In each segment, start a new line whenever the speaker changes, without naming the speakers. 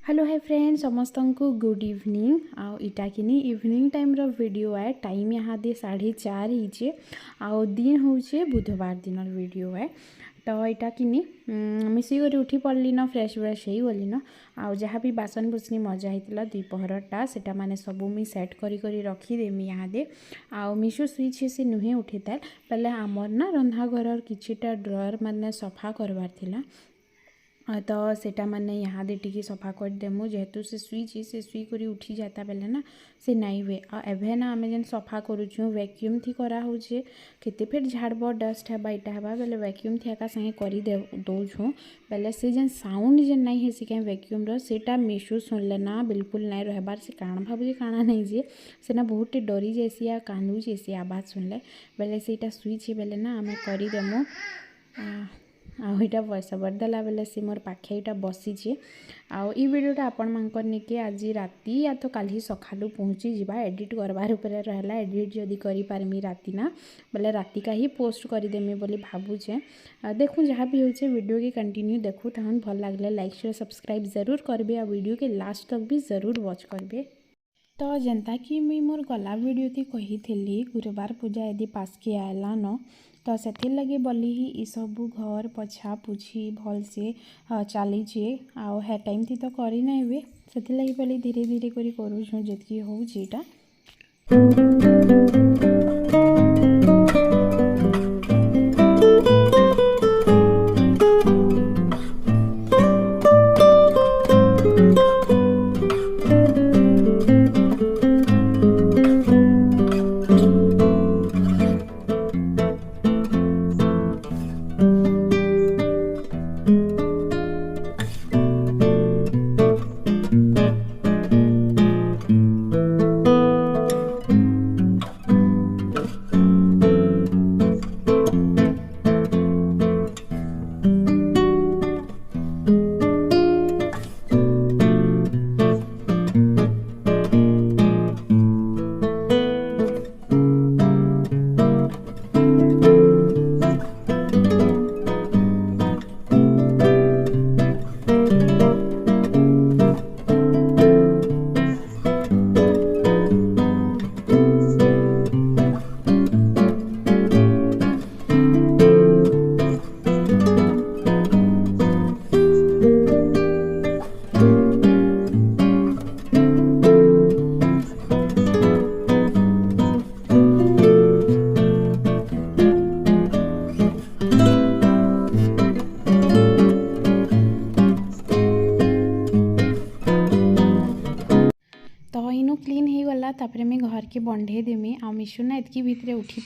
Hello hi friends समस्त को good evening आउ इटा किनी इवनिंग टाइम रो वीडियो है टाइम यहाँ दे 4:30 होइछे आउ दिन होचे बुधवार दिन वीडियो है तो इटा किनी मिसी कर उठी पड़ली न फ्रेश व्रेश हो गली न आउ जहाँ भी बासन बुसनी मजा होता दुपहरटा सेटा माने सबू मुई सेट करी रखीदेमी यहाँ दे आउ मिशु सुईछे से नुहे उठी था पहले आमर ना रंधा घर किछिटा ड्रॉयर माने सफा करवार थिला तो सेटा माने यहाँ दे टिके सफा कर देमु जेहेतु से सुई करी उठी जाता बेले ना से नाई वे एभे ना आमे जेन सफा करूछु वैक्यूम थी करा होचे केते फेर झाड़ब डस्ट हेबा इटा हेबा बेले वैक्यूम थी एका संगे करी दे दौछु बेले से जेन साउंड जेन नाई हेसी के वैक्यूम रो सेटा मिशु सुनले ना बिल्कुल नाई रहबार से काण भाबुजे काणा नहीं जे सेना बहुत डरी जैसी आ कांदू जैसी आवाज सुनले बेले सेटा सुई छे बेले ना आमे करी देमु आईटा बस बरदेला बेले सी मोर पाखे यहाँ बसीचे आउ वीडियोटा आपण मानकर निके आज राति या तो काली सकालू पहुँची जावा एडिट करबार उपरे रहला एडिट जदि करि पारमी राति ना बोले राति का ही पोस्ट करदेमी बोली भावुचे देखूँ जहाँ भी होचे वीडियो के कंटिन्यू देखूँ तहन भल लगले लाइक शेयर सब्सक्राइब जरूर करबे आ वीडियो के लास्ट तक भी जरूर वॉच करबे। तो जेनता कि मुई मोर गला वीडियो थी कही थी गुरुवार पूजा यदि पास के आएला न तो से लगे बोली ही ई सबू घर पछा पुछी भल से चलीचे आउ हे टाइम थी तो करी ना हुए से लगे बोली धीरे धीरे करी करूँ जितकी होटा तो इनु क्लीन हो गला तापरे मैं घर के बंधे देमी आ मिशु ना एतकी भितरे उठी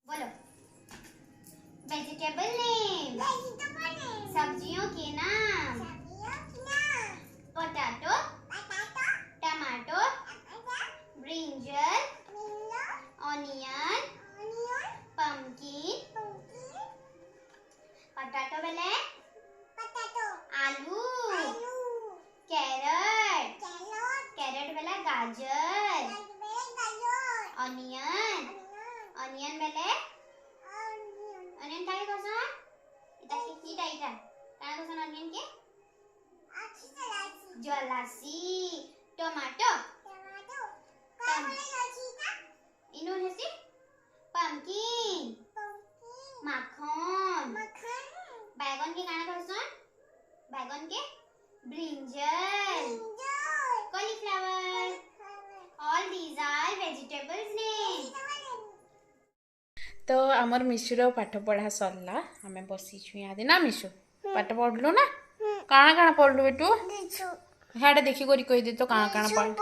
बोलो वेजिटेबल नेम सब्जियों के नाम potato tomato brinjal onion pumpkin potato बेले आलू कैरेट बेले गाजर ऑनियन बेले ऑनियन काहे कोसन इटा के कीटा इटा काहे कोसन ऑनियन के जलासी टमाटो इनु हेसी पंपकिन माखन बैगन के काहे कोसन बैगन के brinjal cauliflower all these are vegetables name.
तो आमर मिशुर पाठ पढ़ा सरला आमे बसीछु यहाँ ना मिशु पाठ पढ़लु ना काଣା काଣା पढ़लु बेटू हेडे देखी करी कहि दे तो काଣା काଣା पढ़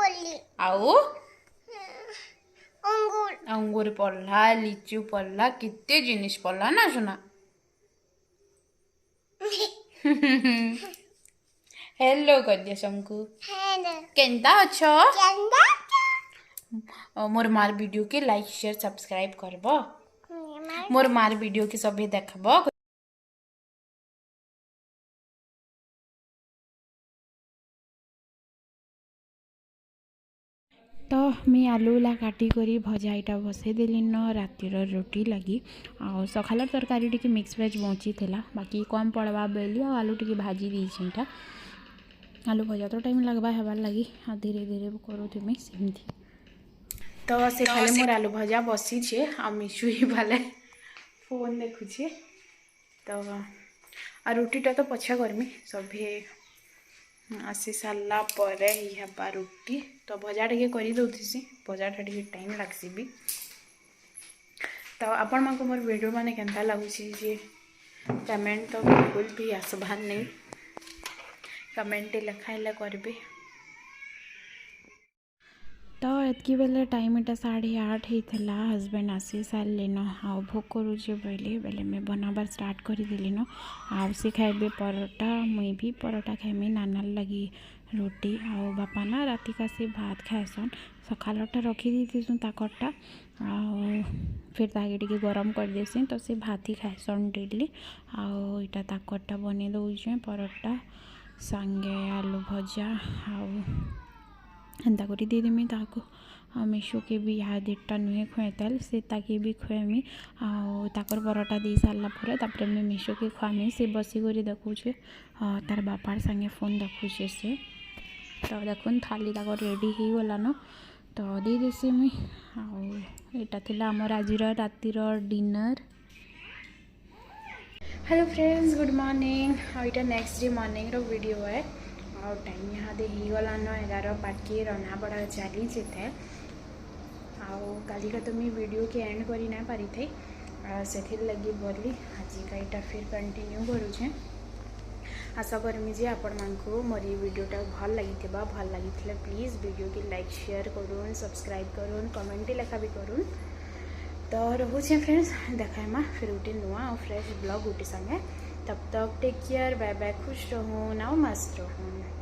आउ अंगूर पढ़ला लीचू पढ़ला किते जिनिस पढ़ला ना सुना हेलो कर दिया शंकु
हेलो
केंता अच्छो मोर मार वीडियो के लाइक शेयर सब्सक्राइब करब मोर मार वीडियो के सभी देखब। तो मैं आलू उला काटिक भजा यहाँ बसई देली न रातिर रोटी लगी आ सकाल तरकारी टी मिक्स वेज बची बाकी कम पड़वा बेली आलू टी भाजी देटा आलू भजा तो टाइम लगवा हबार लगी धीरे धीरे करूँ सेमती। तो से खाले मोर आलू भजा बसी आ मिशु ही भाले फोन देखुचे तो आ रुटीटा तो पछा करमी सभी आसी सारा पर ही हवा रुटी तो भजा टे कर दौसी भजाटा टे टाइम लगसी भी। तो आपण मानक मोर वीडियो माने केनता लगुच कमेंट तो बिल्कुल भी आसबार नहीं कमेंट लिखाइले करेंगे। तो एतकी बेले टाइम इटा 8:30 होता हजबैंड आसी सारे न आ भोग करुचे बोले बेले मैं बनाबार स्टार्ट करदेली न आ सी खाइबे परोटा मुई भी परोटा खाइमी नाना लगी रोटी आ बापा ना राति का से भात खाएसन सकालटा रखी दीथीसूँ ताकरटा आ फिर ताके टिके गरम कर देसी तो से भात ही खाएसन डेली आटा ताकरटा बने दौचे परोटा सांगे आलू भजा एंता कर देदेमी ताको मिशु के भी यहाँ डेटा नुहे खुएताल से ताके भी खुएमी आकर परोटा दे सारा पर मैं मिशु के खुआमी से बसी कर देखुचे तार बापार संगे फोन देखुचे से तो देखुन थाली तक रेडी हो गलान तो दे देसी मुई आटा थिला आमर आज रातिर dinner. Hello friends good morning आईटा नेक्स्ट डे मॉर्निंग रो वीडियो है और टाइम यहाँ दे ही गलान 11 बाकी रना बड़ा चली जाए का तो मैं वीडियो के एंड करी ना पारी थी से लगी बोली आज का यहाँ फिर कंटिन्यू करुचे आशा करमी जे आपण मानकु मोर ये वीडियोटा भल लगी प्लीज़ वीडियो की लाइक शेयर करूँ सब्सक्राइब करूँ कमेंट लिखा भी करूँ। तो रोचे फ्रेंड्स देखाएमा फिर गोटे नुआ और फ्रेश ब्लॉग गोटे संगे तब तक टेक केयर बाय बाय खुश रहूँ ना मस्त रहूँ।